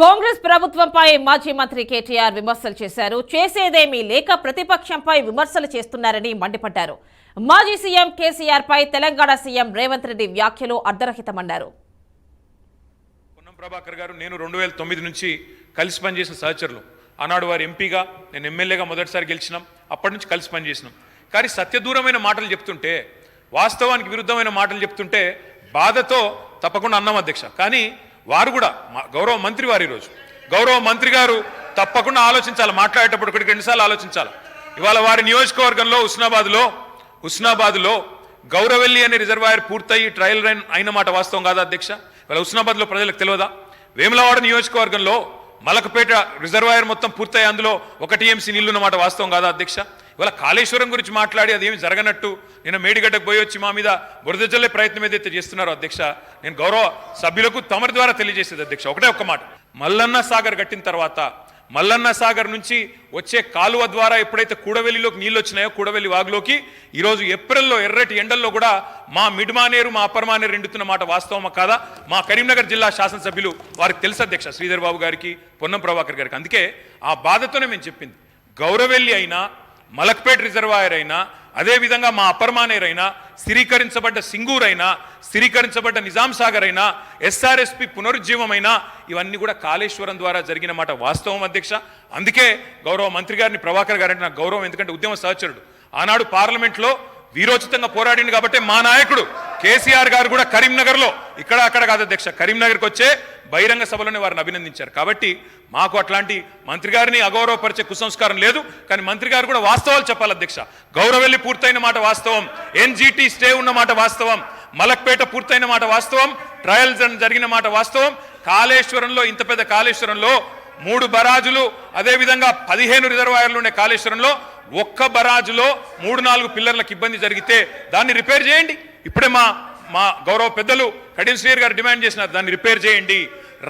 కాంగ్రెస్ ప్రభుత్వంపై మాజీ మంత్రి కేటీఆర్ విమర్శలు చేశారు. చేసేదేమీ లేక ప్రతిపక్షంపై విమర్శలు చేస్తున్నారని మండిపడ్డారు. మాజీ సీఎం కేసీఆర్ పై తెలంగాణ సీఎం రేవంత్ రెడ్డి వ్యాఖ్యలు అర్ధరహితమన్నారు. పొన్నం ప్రభాకర్ గారు నేను 2009 నుంచి కలిసి పనిచేసిన సహచరులు. ఆనాడు వారు ఎంపీగా, నేను ఎమ్మెల్యేగా మొదటిసారి గెలిచినాం. అప్పటి నుంచి కలిసి పనిచేసినాం. కానీ సత్యదూరమైన మాటలు చెప్తుంటే, వాస్తవానికి విరుద్ధమైన మాటలు చెప్తుంటే బాధతో తప్పకుండా అన్నాం అధ్యక్ష. కానీ వారు కూడా గౌరవ మంత్రి వారు, ఈరోజు గౌరవ మంత్రి గారు తప్పకుండా ఆలోచించాలి, మాట్లాడేటప్పుడు ఒకటికి రెండుసార్లు ఆలోచించాలి. ఇవాళ వారి నియోజకవర్గంలో హుస్నాబాద్లో గౌరవెల్లి అనే రిజర్వాయర్ పూర్తయి ట్రయల్ రన్ అయిన మాట వాస్తవం కాదా అధ్యక్ష? ఇవాళ హుస్నాబాద్లో ప్రజలకు తెలియదా? వేములవాడ నియోజకవర్గంలో మలకపేట రిజర్వాయర్ మొత్తం పూర్తయి అందులో 1 టీఎంసీ నీళ్లున్న మాట వాస్తవం కాదా అధ్యక్ష? ఇవాళ కాళేశ్వరం గురించి మాట్లాడి అదేమి జరగనట్టు నిన్న మేడిగడ్డకు పోయి వచ్చి మా మీద బురద జల్లే ప్రయత్నం ఏదైతే చేస్తున్నారో అధ్యక్ష, నేను గౌరవ సభ్యులకు తమరి ద్వారా తెలియజేసేది అధ్యక్ష ఒకటే ఒక్క మాట. మల్లన్న సాగర్ కట్టిన తర్వాత మల్లన్న సాగర్ నుంచి వచ్చే కాలువ ద్వారా ఎప్పుడైతే కూడవెల్లిలోకి నీళ్ళు వచ్చినాయో, కూడవెల్లి వాగులోకి ఈరోజు ఏప్రిల్లో ఎర్రటి ఎండల్లో కూడా మా మిడ్మానేరు, మా అప్పర్ మానేరు ఎండుతున్న మాట వాస్తవమా కాదా? మా కరీంనగర్ జిల్లా శాసనసభ్యులు వారికి తెలుసు అధ్యక్ష, శ్రీధర్ బాబు గారికి, పొన్నం ప్రభాకర్ గారికి. అందుకే ఆ బాధతోనే మేము చెప్పింది, గౌరవెల్లి అయినా, మలక్పేట రిజర్వాయర్ అయినా, అదేవిధంగా మా అప్పర్ మానేర్ అయినా, స్థిరీకరించబడ్డ సింగూర్ అయినా, స్థిరీకరించబడ్డ నిజాం సాగర్ అయినా, ఎస్ఆర్ఎస్పి పునరుజ్జీవమైనా, ఇవన్నీ కూడా కాళేశ్వరం ద్వారా జరిగిన మాట వాస్తవం అధ్యక్ష. అందుకే గౌరవ మంత్రి గారిని, ప్రభాకర్ గారంటే నాకు గౌరవం, ఎందుకంటే ఉద్యమ సహచరుడు. ఆనాడు పార్లమెంట్లో వీరోచితంగా పోరాడింది కాబట్టి మా నాయకుడు కేసీఆర్ గారు కూడా కరీంనగర్లో, ఇక్కడ అక్కడ కాదు అధ్యక్ష, కరీంనగర్కి వచ్చే బహిరంగ సభలోనే వారిని అభినందించారు. కాబట్టి మాకు అట్లాంటి మంత్రి గారిని అగౌరవపరిచే కుసంస్కారం లేదు. కానీ మంత్రి గారు కూడా వాస్తవాలు చెప్పాలి అధ్యక్ష. గౌరవెల్లి పూర్తయిన మాట వాస్తవం, ఎన్జీటీ స్టే ఉన్న మాట వాస్తవం, మలక్పేట పూర్తయిన మాట వాస్తవం, ట్రయల్స్ జరిగిన మాట వాస్తవం. కాళేశ్వరంలో, ఇంత పెద్ద కాళేశ్వరంలో 3 బరాజులు, అదేవిధంగా 15 రిజర్వాయర్లు ఉండే కాళేశ్వరంలో ఒక్క బరాజులో 3-4 పిల్లర్లకు ఇబ్బంది జరిగితే దాన్ని రిపేర్ చేయండి. ఇప్పుడే మా గౌరవ పెద్దలు కడియం శ్రీయర్ గారు డిమాండ్ చేసినారు, దాన్ని రిపేర్ చేయండి.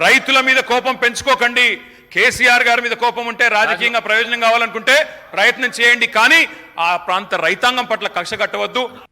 రైతుల మీద కోపం పెంచుకోకండి. కేసీఆర్ గారి మీద కోపం ఉంటే, రాజకీయంగా ప్రయోజనం కావాలనుకుంటే ప్రయత్నం చేయండి, కానీ ఆ ప్రాంత రైతాంగం పట్ల కక్ష కట్టవద్దు.